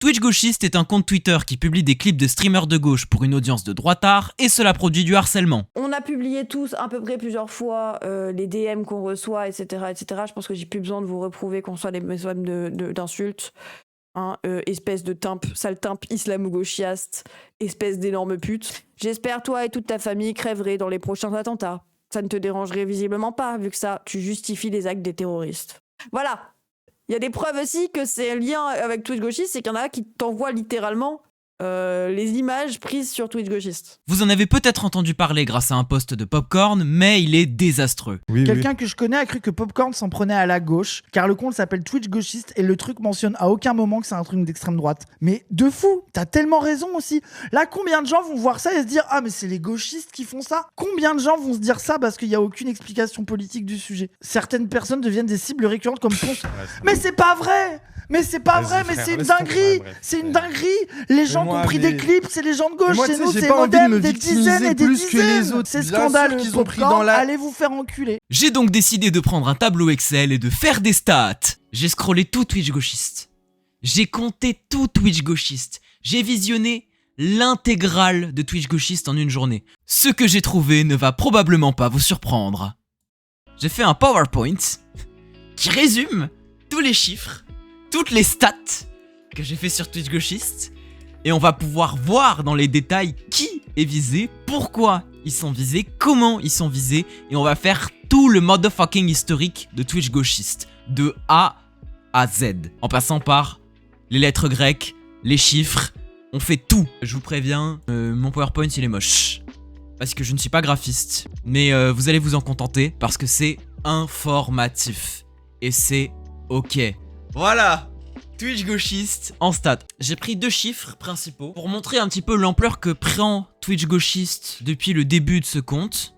Twitch Gauchiste est un compte Twitter qui publie des clips de streamers de gauche pour une audience de droitard et cela produit du harcèlement. On a publié tous à peu près plusieurs fois les DM qu'on reçoit, etc., etc. Je pense que j'ai plus besoin de vous reprouver qu'on soit des messages d'insultes. Hein, espèce de sale timpe islamo-gauchiaste, espèce d'énorme pute. J'espère toi et toute ta famille crèverez dans les prochains attentats. Ça ne te dérangerait visiblement pas, vu que ça, tu justifies les actes des terroristes. Voilà. Il y a des preuves aussi que c'est un lien avec Twitch Gauchiste, c'est qu'il y en a qui t'envoient littéralement les images prises sur Twitch Gauchiste. Vous en avez peut-être entendu parler grâce à un post de Popcorn, mais il est désastreux. Quelqu'un que je connais a cru que Popcorn s'en prenait à la gauche, car le compte s'appelle Twitch Gauchiste et le truc mentionne à aucun moment que c'est un truc d'extrême droite. Mais de fou, t'as tellement raison aussi. Là, combien de gens vont voir ça et se dire « Ah, mais c'est les gauchistes qui font ça ?» Combien de gens vont se dire ça parce qu'il n'y a aucune explication politique du sujet? Certaines personnes deviennent des cibles récurrentes comme Ponce. Mais c'est pas vrai! Mais c'est pas vrai, mais c'est une dinguerie! C'est une dinguerie! Les gens qui ont pris des clips, c'est les gens de gauche, c'est nous, c'est modem, des dizaines et des dizaines! C'est scandaleux, qu'ils ont pris dans la... Allez vous faire enculer! J'ai donc décidé de prendre un tableau Excel et de faire des stats. J'ai scrollé tout Twitch Gauchiste. J'ai compté tout Twitch Gauchiste. J'ai visionné l'intégrale de Twitch Gauchiste en une journée. Ce que j'ai trouvé ne va probablement pas vous surprendre. J'ai fait un PowerPoint qui résume tous les chiffres, toutes les stats que j'ai fait sur Twitch Gauchiste, et on va pouvoir voir dans les détails qui est visé, pourquoi ils sont visés, comment ils sont visés, et on va faire tout le motherfucking historique de Twitch Gauchiste, de A à Z, en passant par les lettres grecques, les chiffres, on fait tout. Je vous préviens, mon PowerPoint il est moche, parce que je ne suis pas graphiste, mais vous allez vous en contenter, parce que c'est informatif, et c'est ok. Voilà, Twitch Gauchiste en stats. J'ai pris 2 chiffres principaux pour montrer un petit peu l'ampleur que prend Twitch Gauchiste depuis le début de ce compte.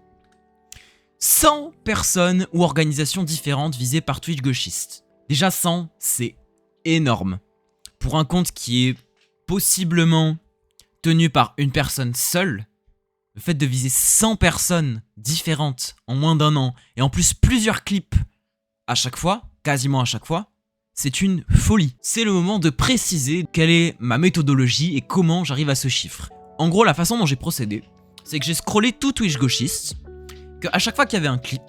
100 personnes ou organisations différentes visées par Twitch Gauchiste. Déjà 100, c'est énorme. Pour un compte qui est possiblement tenu par une personne seule, le fait de viser 100 personnes différentes en moins d'1 an, et en plus plusieurs clips à chaque fois, quasiment à chaque fois, c'est une folie. C'est le moment de préciser quelle est ma méthodologie et comment j'arrive à ce chiffre. En gros, la façon dont j'ai procédé, c'est que j'ai scrollé tout Twitch Gauchiste, qu'à chaque fois qu'il y avait un clip,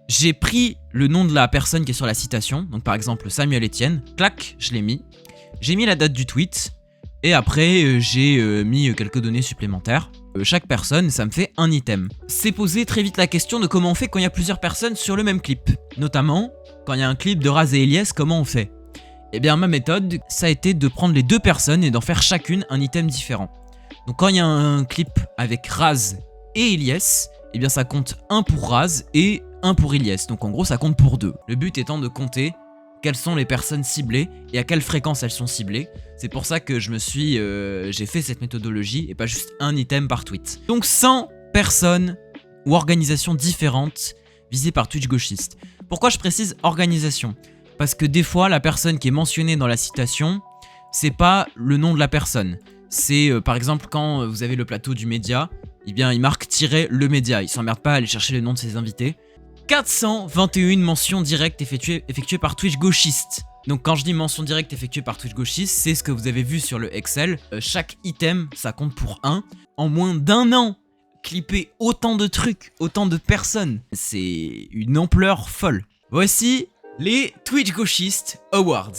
j'ai pris le nom de la personne qui est sur la citation, donc par exemple Samuel Etienne, clac, je l'ai mis, j'ai mis la date du tweet, et après j'ai mis quelques données supplémentaires. Chaque personne, ça me fait un item. C'est posé très vite la question de comment on fait quand il y a plusieurs personnes sur le même clip, notamment quand il y a un clip de Raz et Elias, comment on fait? Eh bien ma méthode, ça a été de prendre les 2 personnes et d'en faire chacune un item différent. Donc quand il y a un clip avec Raz et Elias, eh bien ça compte 1 pour Raz et 1 pour Elias. Donc en gros ça compte pour 2. Le but étant de compter quelles sont les personnes ciblées et à quelle fréquence elles sont ciblées. C'est pour ça que j'ai fait cette méthodologie et pas juste un item par tweet. Donc 100 personnes ou organisations différentes visées par Twitch Gauchiste. Pourquoi je précise organisation? Parce que des fois, la personne qui est mentionnée dans la citation, c'est pas le nom de la personne. C'est par exemple quand vous avez le plateau du média, eh bien il marque « le média ». Il s'emmerde pas à aller chercher le nom de ses invités. 421 mentions directes effectuées par Twitch Gauchiste. Donc quand je dis mention directe effectuée par Twitch Gauchiste, c'est ce que vous avez vu sur le Excel. Chaque item, ça compte pour 1. En moins d'1 an, clipper autant de trucs, autant de personnes, c'est une ampleur folle. Voici les Twitch Gauchiste Awards.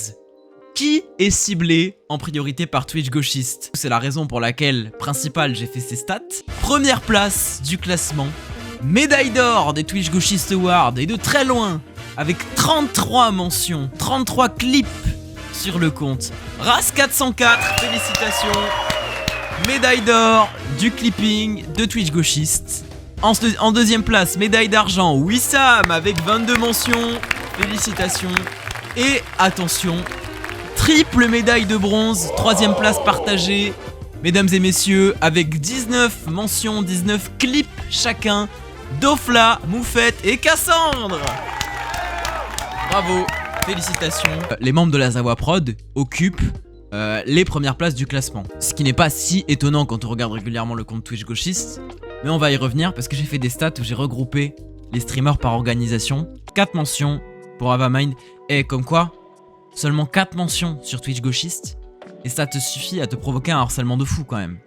Qui est ciblé en priorité par Twitch Gauchiste? C'est la raison pour laquelle, principale, j'ai fait ces stats. Première place du classement, médaille d'or des Twitch Gauchiste Awards, et de très loin, avec 33 mentions, 33 clips sur le compte. Ras404, félicitations. Médaille d'or du clipping de Twitch Gauchiste. En deuxième place, médaille d'argent, Wissam avec 22 mentions, félicitations. Et attention, triple médaille de bronze, 3ème place partagée, mesdames et messieurs, avec 19 mentions, 19 clips chacun, Dofla, Moufette et Cassandre. Bravo, félicitations. Les membres de la Zawa Prod occupent les premières places du classement. Ce qui n'est pas si étonnant quand on regarde régulièrement le compte Twitch Gauchiste, mais on va y revenir parce que j'ai fait des stats où j'ai regroupé les streamers par organisation. 4 mentions pour Avamind, et comme quoi, seulement 4 mentions sur Twitch Gauchiste, Et ça te suffit à te provoquer un harcèlement de fou quand même.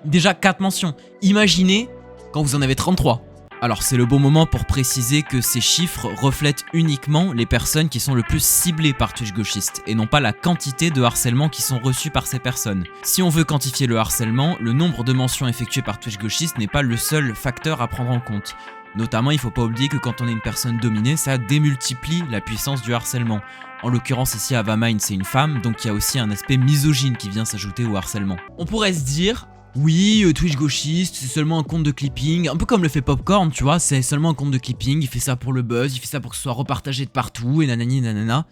Déjà 4 mentions. Imaginez quand vous en avez 33. Alors c'est le bon moment pour préciser que ces chiffres reflètent uniquement les personnes qui sont le plus ciblées par Twitch gauchiste et non pas la quantité de harcèlements qui sont reçus par ces personnes. Si on veut quantifier le harcèlement, le nombre de mentions effectuées par Twitch gauchiste n'est pas le seul facteur à prendre en compte. Notamment, il faut pas oublier que quand on est une personne dominée, ça démultiplie la puissance du harcèlement. En l'occurrence ici Avamine c'est une femme, donc il y a aussi un aspect misogyne qui vient s'ajouter au harcèlement. On pourrait se dire, oui, Twitch gauchiste, c'est seulement un compte de clipping, un peu comme le fait Popcorn, tu vois, c'est seulement un compte de clipping, il fait ça pour le buzz, il fait ça pour que ce soit repartagé de partout, et nanani nanana.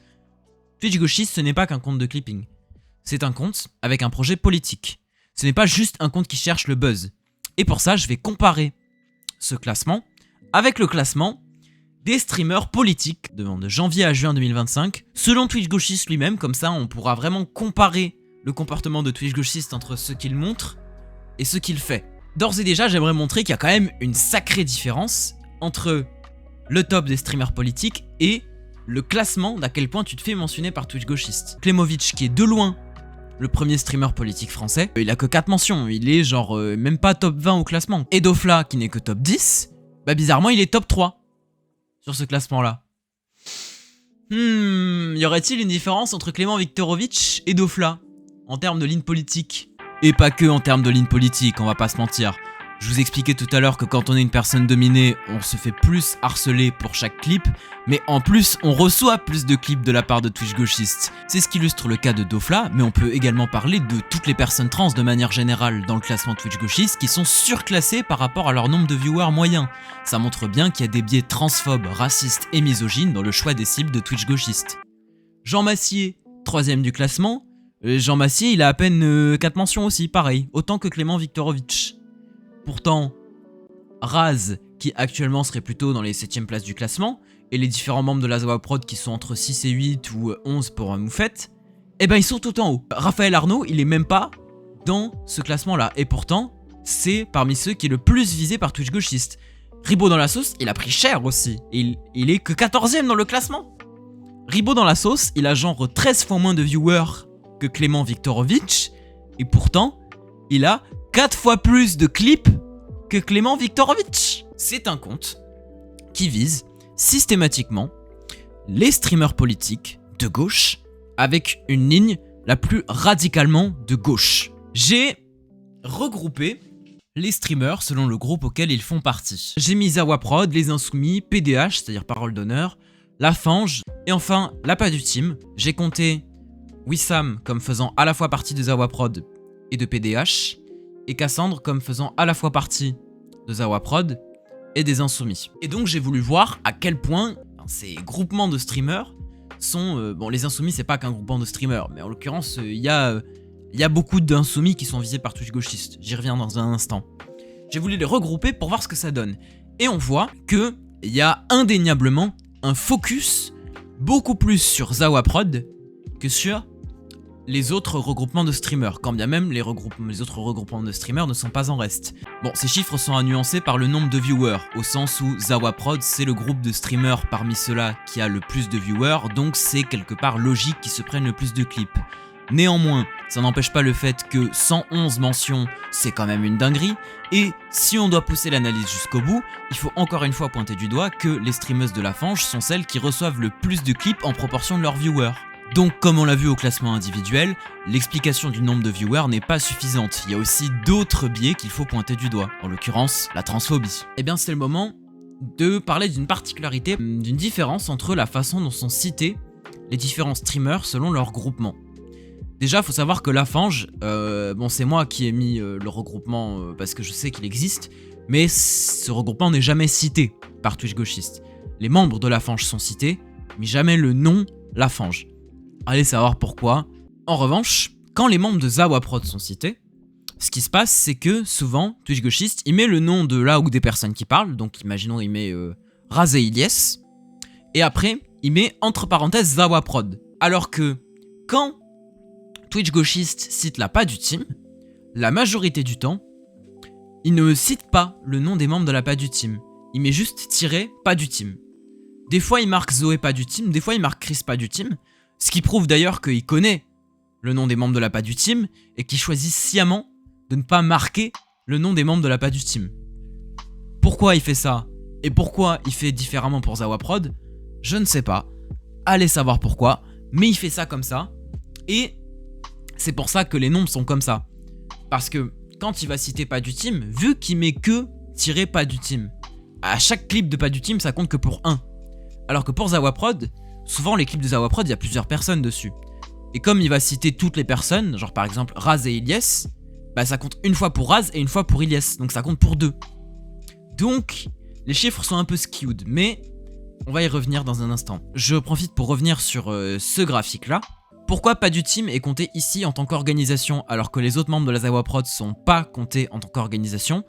Twitch gauchiste, ce n'est pas qu'un compte de clipping. C'est un compte avec un projet politique. Ce n'est pas juste un compte qui cherche le buzz. Et pour ça, je vais comparer ce classement avec le classement des streamers politiques de janvier à juin 2025, selon Twitch gauchiste lui-même, comme ça on pourra vraiment comparer le comportement de Twitch gauchiste entre ce qu'il montre et ce qu'il fait. D'ores et déjà, j'aimerais montrer qu'il y a quand même une sacrée différence entre le top des streamers politiques et le classement d'à quel point tu te fais mentionner par Twitch gauchiste. Klemovic, qui est de loin le premier streamer politique français, il a que 4 mentions, il est genre même pas top 20 au classement. Et Dofla, qui n'est que top 10, bah bizarrement il est top 3 sur ce classement-là. Y aurait-il une différence entre Clément Viktorovitch et Dofla en termes de ligne politique? Et pas que en termes de ligne politique, on va pas se mentir. Je vous expliquais tout à l'heure que quand on est une personne dominée, on se fait plus harceler pour chaque clip, mais en plus, on reçoit plus de clips de la part de Twitch gauchiste. C'est ce qui illustre le cas de Dofla, mais on peut également parler de toutes les personnes trans de manière générale dans le classement Twitch gauchiste qui sont surclassées par rapport à leur nombre de viewers moyens. Ça montre bien qu'il y a des biais transphobes, racistes et misogynes dans le choix des cibles de Twitch gauchiste. Jean Massier, 3ème du classement. Jean Massier, il a à peine 4 mentions aussi, pareil, autant que Clément Viktorovitch. Pourtant, Raz, qui actuellement serait plutôt dans les 7ème places du classement, et les différents membres de la Zawa Prod qui sont entre 6 et 8 ou 11 pour Moufette, eh ben ils sont tout en haut. Raphaël Arnaud, il est même pas dans ce classement-là, et pourtant, c'est parmi ceux qui est le plus visé par Twitch gauchiste. Ribot dans la sauce, il a pris cher aussi, et il est que 14ème dans le classement. Ribot dans la sauce, il a genre 13 fois moins de viewers que Clément Viktorovitch, et pourtant, il a 4 fois plus de clips que Clément Viktorovitch. C'est un compte qui vise systématiquement les streamers politiques de gauche avec une ligne la plus radicalement de gauche. J'ai regroupé les streamers selon le groupe auquel ils font partie. J'ai mis Zawa Prod, Les Insoumis, PDH, c'est-à-dire Parole d'Honneur, La Fange, et enfin La Pas du Team. J'ai compté Wissam comme faisant à la fois partie de Zawa Prod et de PDH, et Cassandre comme faisant à la fois partie de Zawa Prod et des Insoumis. Et donc j'ai voulu voir à quel point ces groupements de streamers sont... bon, les Insoumis c'est pas qu'un groupement de streamers, mais en l'occurrence il y a beaucoup d'insoumis qui sont visés par Twitch gauchiste. J'y reviens dans un instant. J'ai voulu les regrouper pour voir ce que ça donne. Et on voit qu'il y a indéniablement un focus beaucoup plus sur Zawa Prod que sur les autres regroupements de streamers, quand bien même les autres regroupements de streamers ne sont pas en reste. Bon, ces chiffres sont à nuancer par le nombre de viewers, au sens où Zawa Prod c'est le groupe de streamers parmi ceux-là qui a le plus de viewers, donc c'est quelque part logique qu'ils se prennent le plus de clips. Néanmoins, ça n'empêche pas le fait que 111 mentions, c'est quand même une dinguerie, et si on doit pousser l'analyse jusqu'au bout, il faut encore une fois pointer du doigt que les streameuses de la Fange sont celles qui reçoivent le plus de clips en proportion de leurs viewers. Donc comme on l'a vu au classement individuel, l'explication du nombre de viewers n'est pas suffisante, il y a aussi d'autres biais qu'il faut pointer du doigt, en l'occurrence la transphobie. Et bien c'est le moment de parler d'une particularité, d'une différence entre la façon dont sont cités les différents streamers selon leur groupement. Déjà, il faut savoir que La Fange, bon c'est moi qui ai mis le regroupement parce que je sais qu'il existe, mais ce regroupement n'est jamais cité par Twitch gauchiste. Les membres de La Fange sont cités, mais jamais le nom La Fange. Allez savoir pourquoi. En revanche, quand les membres de Zawa Prod sont cités, ce qui se passe c'est que souvent, Twitch gauchiste, il met le nom de là ou des personnes qui parlent, donc imaginons il met Razé Ilyes, et après, il met entre parenthèses Zawa Prod. Alors que quand Twitch gauchiste cite la Pas du Team, la majorité du temps, il ne cite pas le nom des membres de la Pas du Team. Il met juste tiré Pas du Team. Des fois il marque Zoé Pas du Team, des fois il marque Chris Pas du Team, ce qui prouve d'ailleurs qu'il connaît le nom des membres de la pas du team et qui choisit sciemment de ne pas marquer le nom des membres de la pas du team. Pourquoi il fait ça et pourquoi il fait différemment pour Zawaprod, je ne sais pas. Allez savoir pourquoi, mais il fait ça comme ça et c'est pour ça que les nombres sont comme ça. Parce que quand il va citer pas du team, vu qu'il met que tiré pas du team, à chaque clip de pas du team ça compte que pour 1. Alors que pour Zawaprod, souvent les clips de Zawaprod, il y a plusieurs personnes dessus. Et comme il va citer toutes les personnes, genre par exemple Raz et Ilyes, bah ça compte une fois pour Raz et une fois pour Ilyes, donc ça compte pour 2. Donc les chiffres sont un peu skewed, mais on va y revenir dans un instant. Je profite pour revenir sur ce graphique là. Pourquoi pas du team est compté ici en tant qu'organisation alors que les autres membres de la Zawaprod sont pas comptés en tant qu'organisation?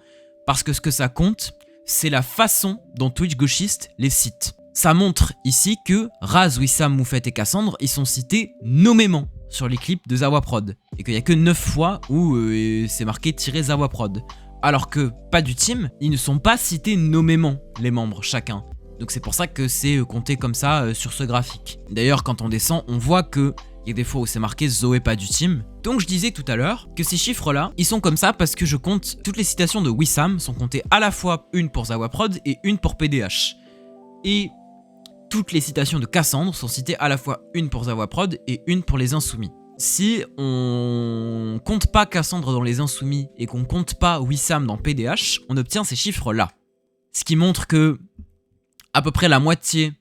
Parce que ce que ça compte, c'est la façon dont Twitch Gauchiste les cite. Ça montre ici que Raz, Wissam, Moufette et Cassandre, ils sont cités nommément sur les clips de Zawaprod. Et qu'il n'y a que 9 fois où c'est marqué « Zawaprod ». Alors que pas du team, ils ne sont pas cités nommément, les membres, chacun. Donc c'est pour ça que c'est compté comme ça sur ce graphique. D'ailleurs, quand on descend, on voit que il y a des fois où c'est marqué Zoé pas du team. Donc je disais tout à l'heure que ces chiffres-là, ils sont comme ça parce que je compte toutes les citations de Wissam sont comptées à la fois une pour Zawaprod et une pour PDH. Et toutes les citations de Cassandre sont citées à la fois une pour Zawaprod et une pour les Insoumis. Si on compte pas Cassandre dans les Insoumis et qu'on compte pas Wissam dans PDH, on obtient ces chiffres-là. Ce qui montre que à peu près la moitié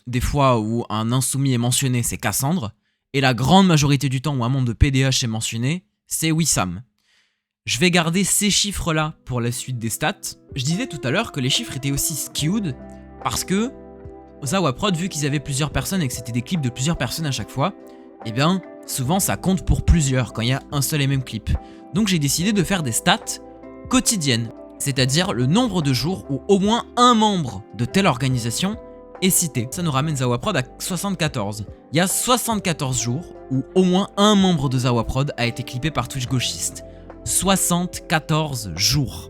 des fois où un Insoumis est mentionné, c'est Cassandre. Et la grande majorité du temps où un membre de PDH est mentionné, c'est Wissam. Je vais garder ces chiffres-là pour la suite des stats. Je disais tout à l'heure que les chiffres étaient aussi skewed parce que Zawaprod, vu qu'ils avaient plusieurs personnes et que c'était des clips de plusieurs personnes à chaque fois, eh bien, souvent ça compte pour plusieurs quand il y a un seul et même clip. Donc j'ai décidé de faire des stats quotidiennes, c'est-à-dire le nombre de jours où au moins un membre de telle organisation est cité. Ça nous ramène Zawaprod à 74. Il y a 74 jours où au moins un membre de Zawaprod a été clippé par Twitch Gauchiste. 74 jours.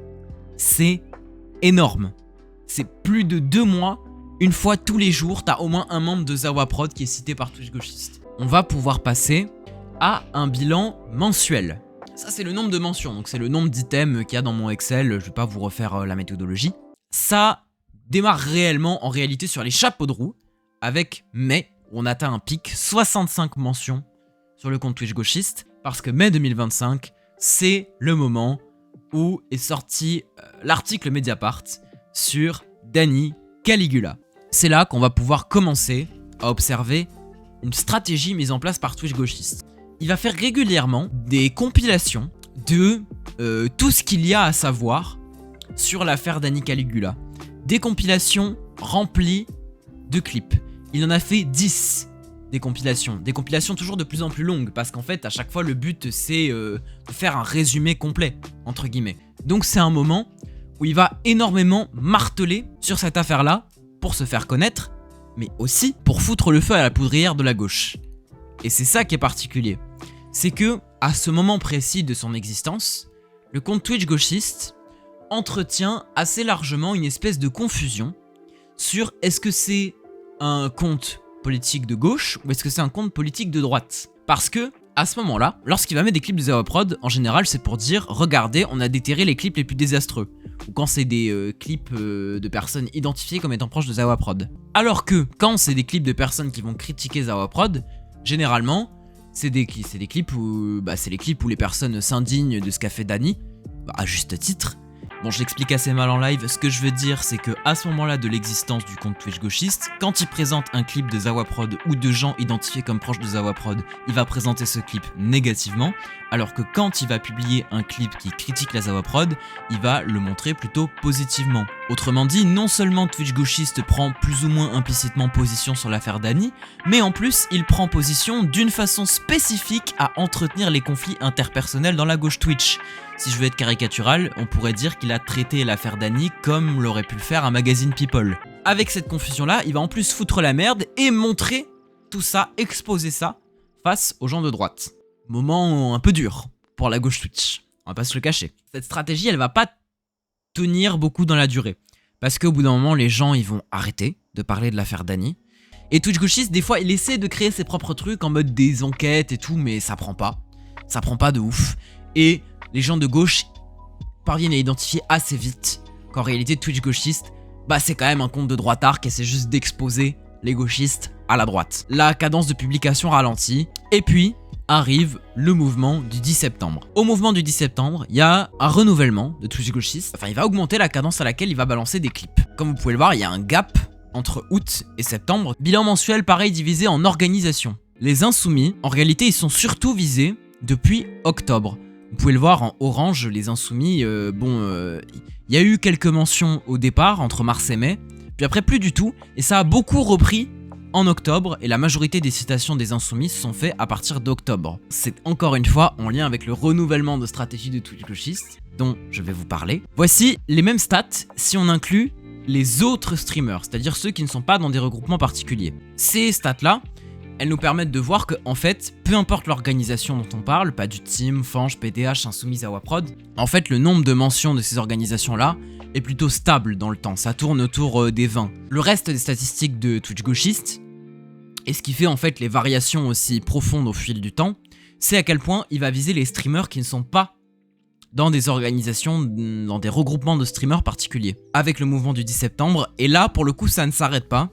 C'est énorme. C'est plus de 2 mois. Une fois tous les jours, t'as au moins un membre de Zawaprod qui est cité par Twitch Gauchiste. On va pouvoir passer à un bilan mensuel. Ça, c'est le nombre de mentions. Donc, c'est le nombre d'items qu'il y a dans mon Excel. Je vais pas vous refaire la méthodologie. Ça démarre réellement en réalité sur les chapeaux de roue avec mai où on atteint un pic, 65 mentions sur le compte Twitch Gauchiste parce que mai 2025 c'est le moment où est sorti l'article Mediapart sur Dani Caligula. C'est là qu'on va pouvoir commencer à observer une stratégie mise en place par Twitch Gauchiste. Il va faire régulièrement des compilations de tout ce qu'il y a à savoir sur l'affaire Dani Caligula. Des compilations remplies de clips. Il en a fait 10 des compilations toujours de plus en plus longues parce qu'en fait à chaque fois le but c'est de faire un résumé complet entre guillemets. Donc c'est un moment où il va énormément marteler sur cette affaire là pour se faire connaître mais aussi pour foutre le feu à la poudrière de la gauche. Et c'est ça qui est particulier, c'est que à ce moment précis de son existence, le compte Twitch Gauchiste entretient assez largement une espèce de confusion sur est-ce que c'est un compte politique de gauche ou est-ce que c'est un compte politique de droite. Parce que à ce moment-là, lorsqu'il va mettre des clips de Zawaprod, en général c'est pour dire regardez, on a déterré les clips les plus désastreux. Ou quand c'est des clips de personnes identifiées comme étant proches de Zawaprod. Alors que quand c'est des clips de personnes qui vont critiquer Zawaprod, généralement c'est des clips où c'est les clips où les personnes s'indignent de ce qu'a fait Dani, à juste titre. Bon, je l'explique assez mal en live, ce que je veux dire c'est que à ce moment-là de l'existence du compte Twitch Gauchiste, quand il présente un clip de Zawaprod ou de gens identifiés comme proches de Zawaprod, il va présenter ce clip négativement, alors que quand il va publier un clip qui critique la Zawaprod, il va le montrer plutôt positivement. Autrement dit, non seulement Twitch Gauchiste prend plus ou moins implicitement position sur l'affaire Dani, mais en plus il prend position d'une façon spécifique à entretenir les conflits interpersonnels dans la gauche Twitch. Si je veux être caricatural, on pourrait dire qu'il a traité l'affaire Dani comme l'aurait pu le faire un magazine People. Avec cette confusion-là, il va en plus foutre la merde et montrer tout ça, exposer ça face aux gens de droite. Moment un peu dur pour la gauche Twitch, on va pas se le cacher. Cette stratégie, elle va pas tenir beaucoup dans la durée. Parce qu'au bout d'un moment, les gens ils vont arrêter de parler de l'affaire Dani Et Twitch Gauchiste, des fois, il essaie de créer ses propres trucs en mode des enquêtes et tout, mais ça prend pas. Ça prend pas de ouf. Et les gens de gauche parviennent à identifier assez vite qu'en réalité, Twitch Gauchiste, bah c'est quand même un compte de droitard qui essaie juste d'exposer les gauchistes à la droite. La cadence de publication ralentit, et puis arrive le mouvement du 10 septembre. Au mouvement du 10 septembre, il y a un renouvellement de Twitch Gauchiste. Enfin, il va augmenter la cadence à laquelle il va balancer des clips. Comme vous pouvez le voir, il y a un gap entre août et septembre. Bilan mensuel, pareil, divisé en organisations. Les insoumis, en réalité, ils sont surtout visés depuis octobre. Vous pouvez le voir en orange, les insoumis, il y a eu quelques mentions au départ, entre mars et mai, puis après plus du tout, et ça a beaucoup repris en octobre, et la majorité des citations des insoumis se sont faites à partir d'octobre. C'est encore une fois en lien avec le renouvellement de stratégie de Twitch Gauchiste, dont je vais vous parler. Voici les mêmes stats si on inclut les autres streamers, c'est-à-dire ceux qui ne sont pas dans des regroupements particuliers. Ces stats-là, elles nous permettent de voir que, en fait, peu importe l'organisation dont on parle, pas du team, Fange, PDH, Insoumis, Zawaprod, en fait, le nombre de mentions de ces organisations-là est plutôt stable dans le temps, ça tourne autour des 20. Le reste des statistiques de Twitch Gauchiste, et ce qui fait en fait les variations aussi profondes au fil du temps, c'est à quel point il va viser les streamers qui ne sont pas dans des organisations, dans des regroupements de streamers particuliers. Avec le mouvement du 10 septembre, et là, pour le coup, ça ne s'arrête pas.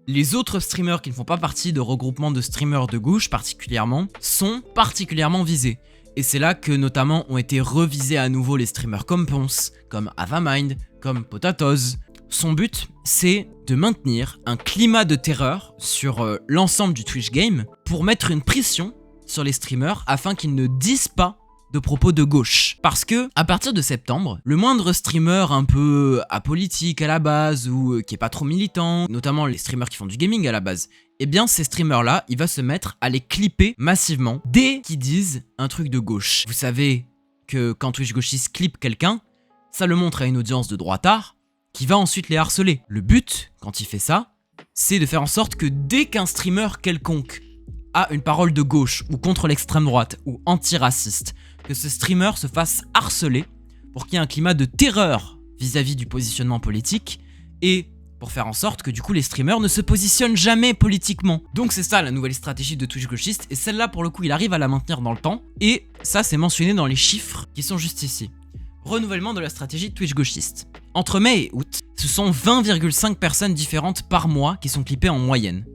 Les autres streamers qui ne font pas partie de regroupements de streamers de gauche particulièrement, sont particulièrement visés. Et c'est là que notamment ont été revisés à nouveau les streamers comme Ponce, comme Avamind, comme Potatoes. Son but, c'est de maintenir un climat de terreur sur l'ensemble du Twitch game pour mettre une pression sur les streamers afin qu'ils ne disent pas de propos de gauche. Parce que, à partir de septembre, le moindre streamer un peu apolitique à la base ou qui est pas trop militant, notamment les streamers qui font du gaming à la base, eh bien ces streamers-là, il va se mettre à les clipper massivement dès qu'ils disent un truc de gauche. Vous savez que quand Twitch Gauchiste clippe quelqu'un, ça le montre à une audience de droitard qui va ensuite les harceler. Le but, quand il fait ça, c'est de faire en sorte que dès qu'un streamer quelconque a une parole de gauche ou contre l'extrême droite ou antiraciste, que ce streamer se fasse harceler pour qu'il y ait un climat de terreur vis-à-vis du positionnement politique et pour faire en sorte que du coup les streamers ne se positionnent jamais politiquement. Donc c'est ça la nouvelle stratégie de Twitch Gauchiste, et celle-là pour le coup il arrive à la maintenir dans le temps, et ça c'est mentionné dans les chiffres qui sont juste ici. Renouvellement de la stratégie de Twitch Gauchiste. Entre mai et août, ce sont 20,5 personnes différentes par mois qui sont clippées en moyenne.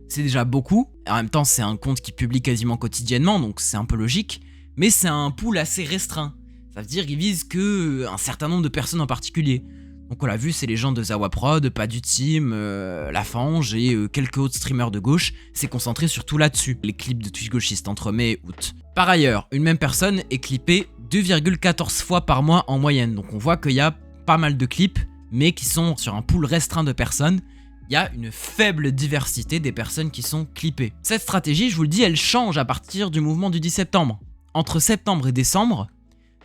C'est déjà beaucoup, et en même temps c'est un compte qui publie quasiment quotidiennement, donc c'est un peu logique, mais c'est un pool assez restreint. Ça veut dire qu'il vise que un certain nombre de personnes en particulier. Donc on l'a vu, c'est les gens de Zawaprod, pas du team, la Fange et quelques autres streamers de gauche. C'est concentré surtout là-dessus, les clips de Twitch Gauchiste entre mai et août. Par ailleurs, une même personne est clippée 2,14 fois par mois en moyenne. Donc on voit qu'il y a pas mal de clips, mais qui sont sur un pool restreint de personnes. Il y a une faible diversité des personnes qui sont clippées. Cette stratégie, je vous le dis, elle change à partir du mouvement du 10 septembre. Entre septembre et décembre,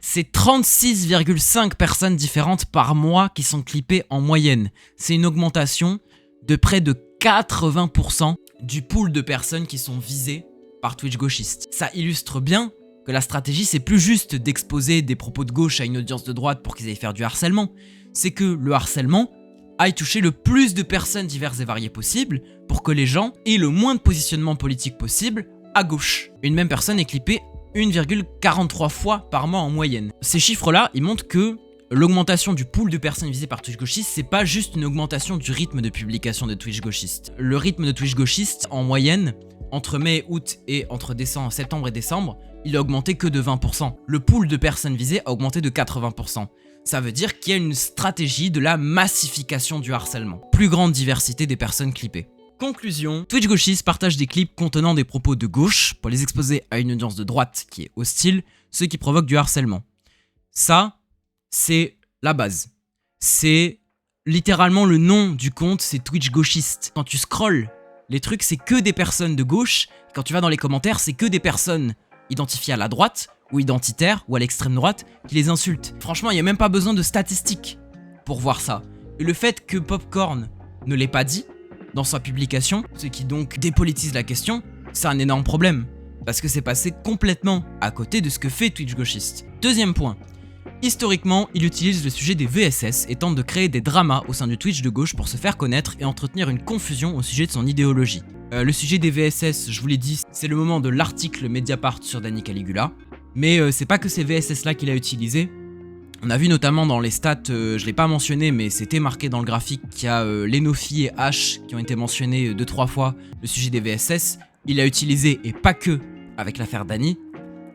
c'est 36,5 personnes différentes par mois qui sont clippées en moyenne. C'est une augmentation de près de 80% du pool de personnes qui sont visées par Twitch Gauchiste. Ça illustre bien que la stratégie, c'est plus juste d'exposer des propos de gauche à une audience de droite pour qu'ils aillent faire du harcèlement. C'est que le harcèlement aille toucher le plus de personnes diverses et variées possible pour que les gens aient le moins de positionnement politique possible à gauche. Une même personne est clippée 1,43 fois par mois en moyenne. Ces chiffres-là, ils montrent que l'augmentation du pool de personnes visées par Twitch Gauchiste, c'est pas juste une augmentation du rythme de publication de Twitch Gauchiste. Le rythme de Twitch Gauchiste, en moyenne, entre mai et août et entre septembre et décembre, il a augmenté que de 20%. Le pool de personnes visées a augmenté de 80%. Ça veut dire qu'il y a une stratégie de la massification du harcèlement. Plus grande diversité des personnes clippées. Conclusion, Twitch Gauchiste partage des clips contenant des propos de gauche pour les exposer à une audience de droite qui est hostile, ce qui provoque du harcèlement. Ça, c'est la base. C'est littéralement le nom du compte, c'est Twitch Gauchiste. Quand tu scrolles, les trucs, c'est que des personnes de gauche. Quand tu vas dans les commentaires, c'est que des personnes identifiées à la droite, ou identitaires, ou à l'extrême droite, qui les insultent. Franchement, il n'y a même pas besoin de statistiques pour voir ça. Et le fait que Popcorn ne l'ait pas dit dans sa publication, ce qui donc dépolitise la question, c'est un énorme problème. Parce que c'est passé complètement à côté de ce que fait Twitch Gauchiste. Deuxième point, Historiquement, il utilise le sujet des VSS et tente de créer des dramas au sein du Twitch de gauche pour se faire connaître et entretenir une confusion au sujet de son idéologie. Le sujet des VSS, je vous l'ai dit, c'est le moment de l'article Mediapart sur Danny Caligula. Mais c'est pas que ces VSS là qu'il a utilisé. On a vu notamment dans les stats, je l'ai pas mentionné mais c'était marqué dans le graphique qu'il y a Lenofi et H qui ont été mentionnés 2-3 fois le sujet des VSS. Il a utilisé, et pas que avec l'affaire Danny,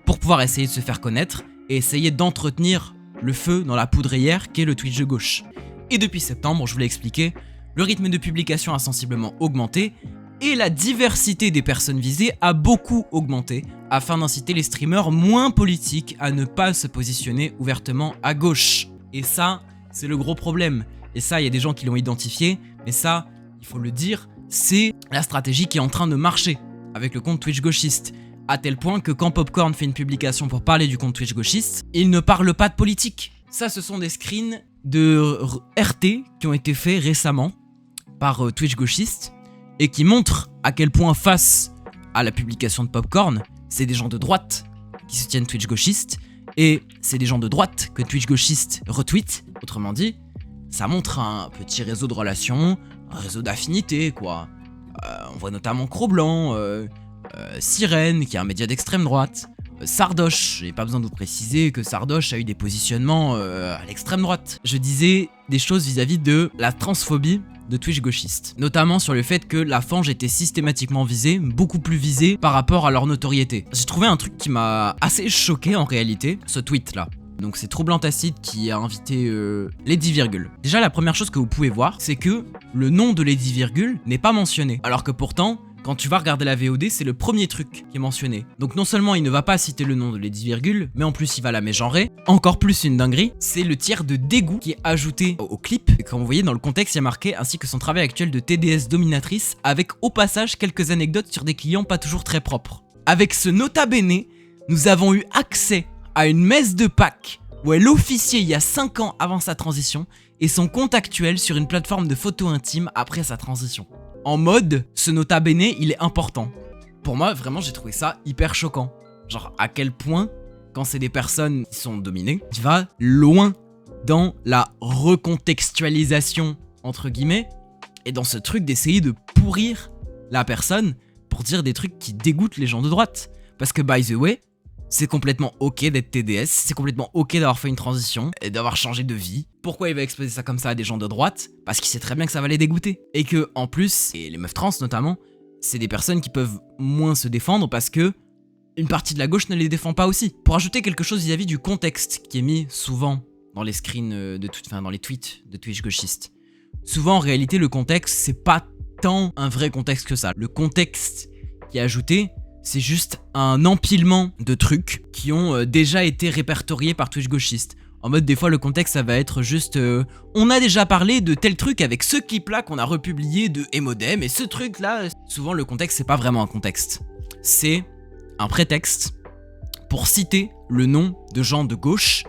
pour pouvoir essayer de se faire connaître et essayer d'entretenir le feu dans la poudrière qu'est le Twitch de gauche. Et depuis septembre, je vous l'ai expliqué, le rythme de publication a sensiblement augmenté et la diversité des personnes visées a beaucoup augmenté afin d'inciter les streamers moins politiques à ne pas se positionner ouvertement à gauche. Et ça, c'est le gros problème. Et ça, il y a des gens qui l'ont identifié, mais ça, il faut le dire, c'est la stratégie qui est en train de marcher avec le compte Twitch gauchiste. À tel point que quand Popcorn fait une publication pour parler du compte Twitch gauchiste, il ne parle pas de politique. Ça, ce sont des screens de RT qui ont été faits récemment par Twitch gauchiste et qui montrent à quel point face à la publication de Popcorn, c'est des gens de droite qui soutiennent Twitch gauchiste et c'est des gens de droite que Twitch gauchiste retweet. Autrement dit, ça montre un petit réseau de relations, un réseau d'affinités quoi. On voit notamment Cro-Blanc, Sirène qui est un média d'extrême droite, Sardoche, j'ai pas besoin de vous préciser que Sardoche a eu des positionnements à l'extrême droite. Je disais des choses vis-à-vis de la transphobie de Twitch gauchiste, notamment sur le fait que la fange était systématiquement visée, beaucoup plus visée par rapport à leur notoriété. J'ai trouvé un truc qui m'a assez choqué en réalité, ce tweet là. Donc c'est Troublant Acide qui a invité Lady Virgule. Déjà la première chose que vous pouvez voir, c'est que le nom de Lady Virgule n'est pas mentionné, alors que pourtant, quand tu vas regarder la VOD, c'est le premier truc qui est mentionné. Donc non seulement il ne va pas citer le nom de Lady Virgule, mais en plus il va la mégenrer. Encore plus une dinguerie, c'est le tiers de dégoût qui est ajouté au clip. Et comme vous voyez dans le contexte, il y a marqué ainsi que son travail actuel de TDS dominatrice, avec au passage quelques anecdotes sur des clients pas toujours très propres. Avec ce nota bene, nous avons eu accès à une messe de Pâques où elle officiait il y a 5 ans avant sa transition et son compte actuel sur une plateforme de photos intimes après sa transition. En mode, ce nota bene, il est important. Pour moi, vraiment, j'ai trouvé ça hyper choquant. Genre, à quel point, quand c'est des personnes qui sont dominées, tu vas loin dans la recontextualisation, entre guillemets, et dans ce truc d'essayer de pourrir la personne pour dire des trucs qui dégoûtent les gens de droite. Parce que, by the way, c'est complètement ok d'être TDS, c'est complètement ok d'avoir fait une transition et d'avoir changé de vie. Pourquoi il va exposer ça comme ça à des gens de droite? Parce qu'il sait très bien que ça va les dégoûter. Et que, en plus, et les meufs trans notamment, c'est des personnes qui peuvent moins se défendre parce que une partie de la gauche ne les défend pas aussi. Pour ajouter quelque chose vis-à-vis du contexte qui est mis souvent dans les screens dans les tweets de Twitch gauchiste. Souvent, en réalité, le contexte, c'est pas tant un vrai contexte que ça. Le contexte qui est ajouté, c'est juste un empilement de trucs qui ont déjà été répertoriés par Twitch gauchiste. En mode, des fois, le contexte, ça va être juste on a déjà parlé de tel truc avec ce clip-là qu'on a republié de Emodem, et ce truc-là, souvent, le contexte, c'est pas vraiment un contexte. C'est un prétexte pour citer le nom de gens de gauche,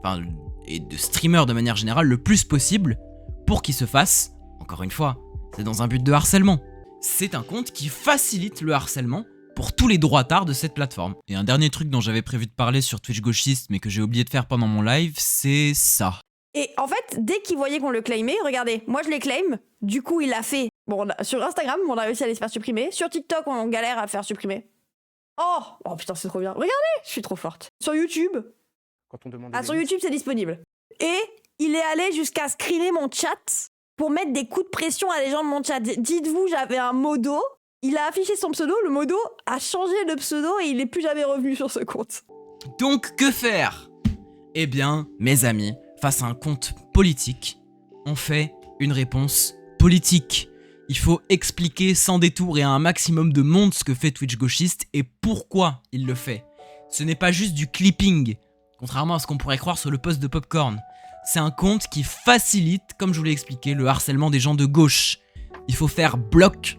enfin, et de streamers de manière générale, le plus possible, pour qu'ils se fassent, encore une fois, c'est dans un but de harcèlement. C'est un compte qui facilite le harcèlement pour tous les droitards de cette plateforme. Et un dernier truc dont j'avais prévu de parler sur Twitch gauchiste, mais que j'ai oublié de faire pendant mon live, c'est ça. Et en fait, dès qu'il voyait qu'on le claimait, regardez, moi je les claim, du coup il l'a fait. Bon, sur Instagram, on a réussi à les faire supprimer. Sur TikTok, on galère à le faire supprimer. Oh putain, c'est trop bien. Regardez, je suis trop forte. Sur YouTube, Quand on demande sur YouTube, c'est disponible. Et il est allé jusqu'à screener mon chat pour mettre des coups de pression à les gens de mon chat. Dites-vous, j'avais un modo. Il a affiché son pseudo, le modo a changé de pseudo et il n'est plus jamais revenu sur ce compte. Donc que faire? Eh bien, mes amis, face à un compte politique, on fait une réponse politique. Il faut expliquer sans détour et à un maximum de monde ce que fait Twitch gauchiste et pourquoi il le fait. Ce n'est pas juste du clipping, contrairement à ce qu'on pourrait croire sur le post de Popcorn. C'est un compte qui facilite, comme je vous l'ai expliqué, le harcèlement des gens de gauche. Il faut faire bloc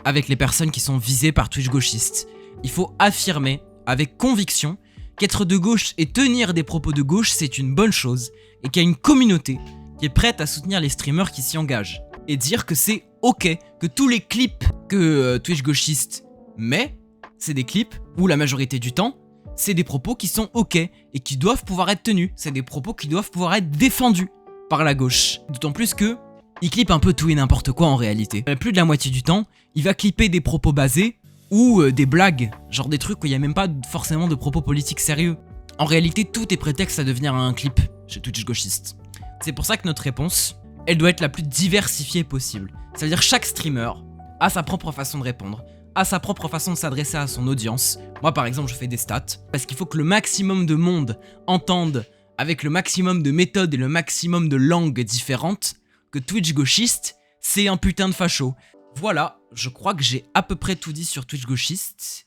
avec les personnes qui sont visées par Twitch gauchiste. Il faut affirmer avec conviction qu'être de gauche et tenir des propos de gauche, c'est une bonne chose et qu'il y a une communauté qui est prête à soutenir les streamers qui s'y engagent. Et dire que c'est ok, que tous les clips que Twitch gauchiste met, c'est des clips où la majorité du temps, c'est des propos qui sont ok et qui doivent pouvoir être tenus. C'est des propos qui doivent pouvoir être défendus par la gauche. D'autant plus que il clippe un peu tout et n'importe quoi en réalité. Plus de la moitié du temps, il va clipper des propos basés ou des blagues, genre des trucs où il n'y a même pas forcément de propos politiques sérieux. En réalité, tout est prétexte à devenir un clip chez Twitch gauchiste. C'est pour ça que notre réponse, elle doit être la plus diversifiée possible. Ça veut dire chaque streamer a sa propre façon de répondre, a sa propre façon de s'adresser à son audience. Moi par exemple, je fais des stats, parce qu'il faut que le maximum de monde entende avec le maximum de méthodes et le maximum de langues différentes que Twitch gauchiste, c'est un putain de facho. Voilà, je crois que j'ai à peu près tout dit sur Twitch gauchiste.